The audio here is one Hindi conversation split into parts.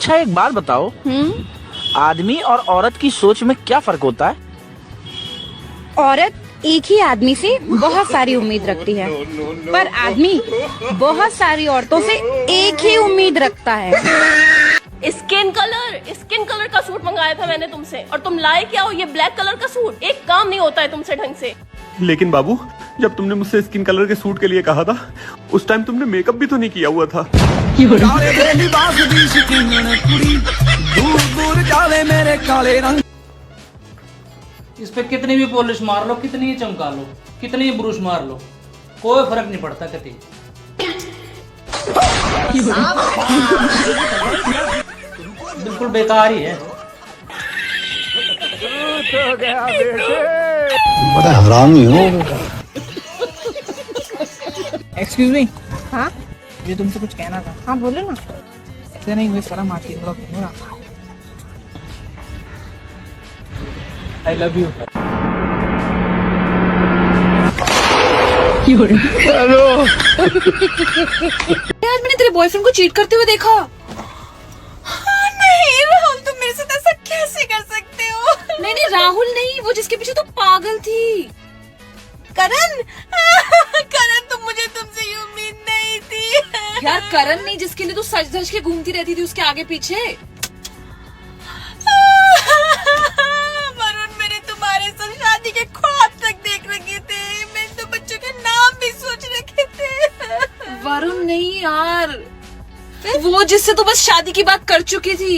अच्छा एक बात बताओ, आदमी और औरत की सोच में क्या फर्क होता है? औरत एक ही आदमी से बहुत सारी उम्मीद रखती है, पर आदमी बहुत सारी औरतों से एक ही उम्मीद रखता है। स्किन कलर का सूट मंगाया था मैंने तुमसे, और तुम लाए क्या हो? ये ब्लैक कलर का सूट। एक काम नहीं होता है तुमसे ढंग से। लेकिन बाबू, जब तुमने मुझसे स्किन कलर के सूट के लिए कहा था, उस टाइम तुमने मेकअप भी तो नहीं किया हुआ था। इस पे कितनी भी पॉलिश मार लो, कितनी ही चमका लो, कितनी ही ब्रश मार लो, कोई फर्क नहीं पड़ता कभी। बिल्कुल बेकार ही है। बड़ा हरामी हो। Excuse me. हाँ मुझे तुमसे कुछ कहना था। हाँ बोलो ना। ऐसे नहीं, मुझे शर्म आती है, थोड़ा घूमो ना। I love you. हेलो। आज मैंने तेरे बॉयफ्रेंड को चीट करते हुए देखा। नहीं राहुल, तुम मेरे साथ ऐसा कैसे कर सकते हो? नहीं राहुल नहीं, वो जिसके पीछे तो पागल थी। करण। करण, तुम मुझे तुमसे ये उम्मीद नहीं थी। यार करण नहीं, जिसके लिए तू सच धज के घूमती रहती थी उसके आगे पीछे। वरुण, मैंने तुम्हारे साथ शादी के ख्वाब तक देख रखे थे। मैंने तो बच्चों के नाम भी सोच रखे थे। वरुण नहीं यार, वो जिससे तो बस शादी की बात कर चुकी थी।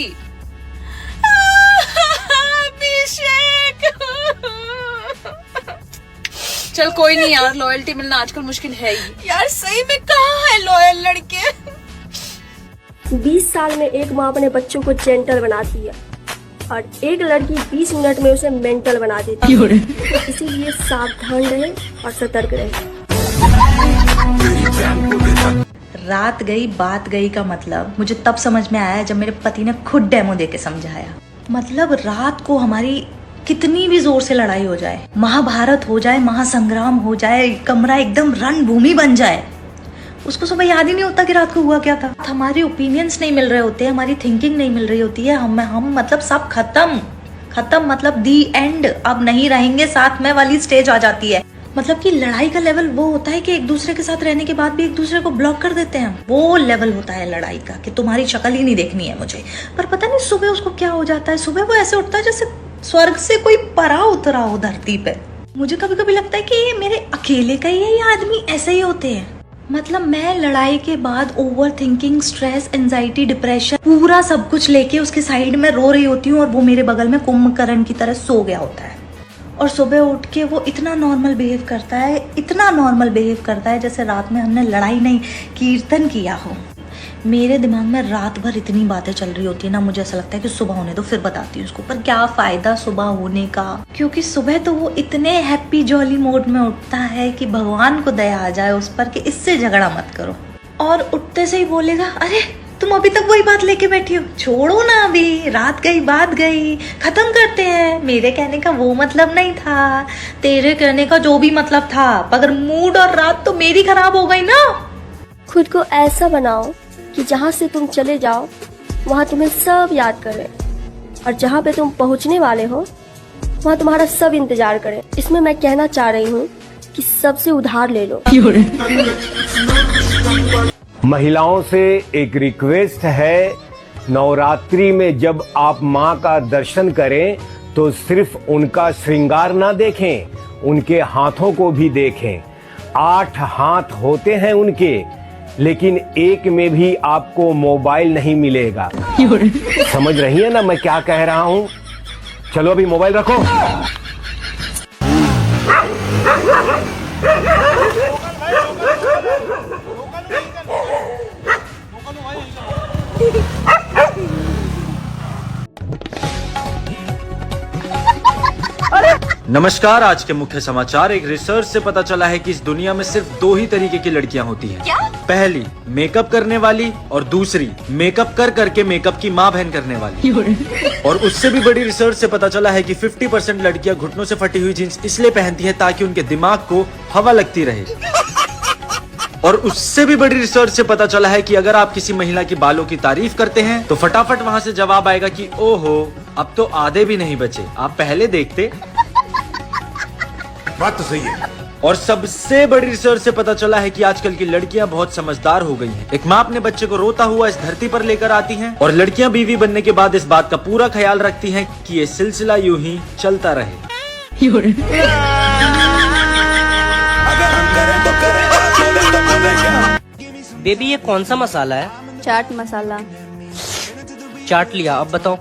अभिषेक। चल कोई नहीं यार, लॉयल्टी मिलना आजकल मुश्किल है ही। यार सही में कहाँ है लॉयल लड़के? 20 साल में एक माँ अपने बच्चों को जेंटल बनाती है और एक लड़की 20 मिनट में उसे मेंटल बना देती है। इसीलिए सावधान रहे और सतर्क रहे। रात गई बात गई का मतलब मुझे तब समझ में आया जब मेरे पति ने खुद डेमो देके समझाया। मतलब रात को हमारी कितनी भी जोर से लड़ाई हो जाए, महाभारत हो जाए, महासंग्राम हो जाए, कमरा एकदम रणभूमि बन जाए, उसको सुबह याद ही नहीं होता कि रात को हुआ क्या था। हमारे ओपिनियंस नहीं मिल रहे होते, हमारी थिंकिंग नहीं मिल रही होती है, हम मतलब सब खत्म मतलब दी एंड, अब नहीं रहेंगे साथ में वाली स्टेज आ जाती है। मतलब कि लड़ाई का लेवल वो होता है कि एक दूसरे के साथ रहने के बाद भी एक दूसरे को ब्लॉक कर देते हैं। वो लेवल होता है लड़ाई का कि तुम्हारी शक्ल ही नहीं देखनी है मुझे। पर पता नहीं सुबह उसको क्या हो जाता है, सुबह वो ऐसे उठता है जैसे स्वर्ग से कोई परा उतरा हो धरती पे। मुझे कभी कभी लगता है कि ये मेरे अकेले का ही है, ये आदमी ऐसे ही होते हैं। मतलब मैं लड़ाई के बाद over thinking, stress, anxiety, depression, पूरा सब कुछ लेके उसके साइड में रो रही होती हूँ और वो मेरे बगल में कुंभकर्ण की तरह सो गया होता है। और सुबह उठ के वो इतना नॉर्मल बिहेव करता है, इतना नॉर्मल बिहेव करता है जैसे रात में हमने लड़ाई नहीं, कीर्तन किया हो। मेरे दिमाग में रात भर इतनी बातें चल रही होती है ना, मुझे ऐसा लगता है कि सुबह होने दो फिर बताती हूँ उसको। पर क्या फायदा सुबह होने का, क्योंकि सुबह तो वो इतने हैप्पी जॉली मोड में उठता है कि भगवान को दया आ जाए उस पर कि इससे झगड़ा मत करो। और उठते से ही बोलेगा, अरे तुम अभी तक वही बात लेके बैठी हो, छोड़ो ना, अभी रात गई बात गई, खत्म करते हैं। मेरे कहने का वो मतलब नहीं था, तेरे कहने का जो भी मतलब था, मगर मूड और रात तो मेरी खराब हो गई ना। खुद को ऐसा बनाओ कि जहाँ से तुम चले जाओ वहाँ तुम्हें सब याद करें, और जहाँ पे तुम पहुँचने वाले हो वहाँ तुम्हारा सब इंतजार करें। इसमें मैं कहना चाह रही हूँ कि सबसे उधार ले लो। महिलाओं से एक रिक्वेस्ट है, नवरात्रि में जब आप माँ का दर्शन करें तो सिर्फ उनका श्रृंगार ना देखें, उनके हाथों को भी देखें। 8 हाथ होते हैं उनके, लेकिन एक में भी आपको मोबाइल नहीं मिलेगा। समझ रही है ना मैं क्या कह रहा हूँ? चलो अभी मोबाइल रखो। नमस्कार, आज के मुख्य समाचार। एक रिसर्च से पता चला है कि इस दुनिया में सिर्फ 2 ही तरीके की लड़कियां होती हैं। क्या? पहली मेकअप करने वाली, और दूसरी मेकअप कर करके मेकअप की माँ बहन करने वाली। और उससे भी बड़ी रिसर्च से पता चला है कि 50% लड़कियां घुटनों से फटी हुई जींस इसलिए पहनती है ताकि उनके दिमाग को हवा लगती रहे। और उससे भी बड़ी रिसर्च से पता चला है कि अगर आप किसी महिला की बालों की तारीफ करते हैं तो फटाफट वहाँ से जवाब आएगा कि ओहो अब तो आधे भी नहीं बचे, आप पहले देखते। बात तो सही है। और सबसे बड़ी रिसर्च से पता चला है कि आजकल की लड़कियां बहुत समझदार हो गई हैं। एक माँ अपने बच्चे को रोता हुआ इस धरती पर लेकर आती हैं और लड़कियां बीवी बनने के बाद इस बात का पूरा ख्याल रखती हैं कि ये सिलसिला यूं ही चलता रहे। बेबी ये कौन सा मसाला है? चाट मसाला। चाट लिया, अब बताओ।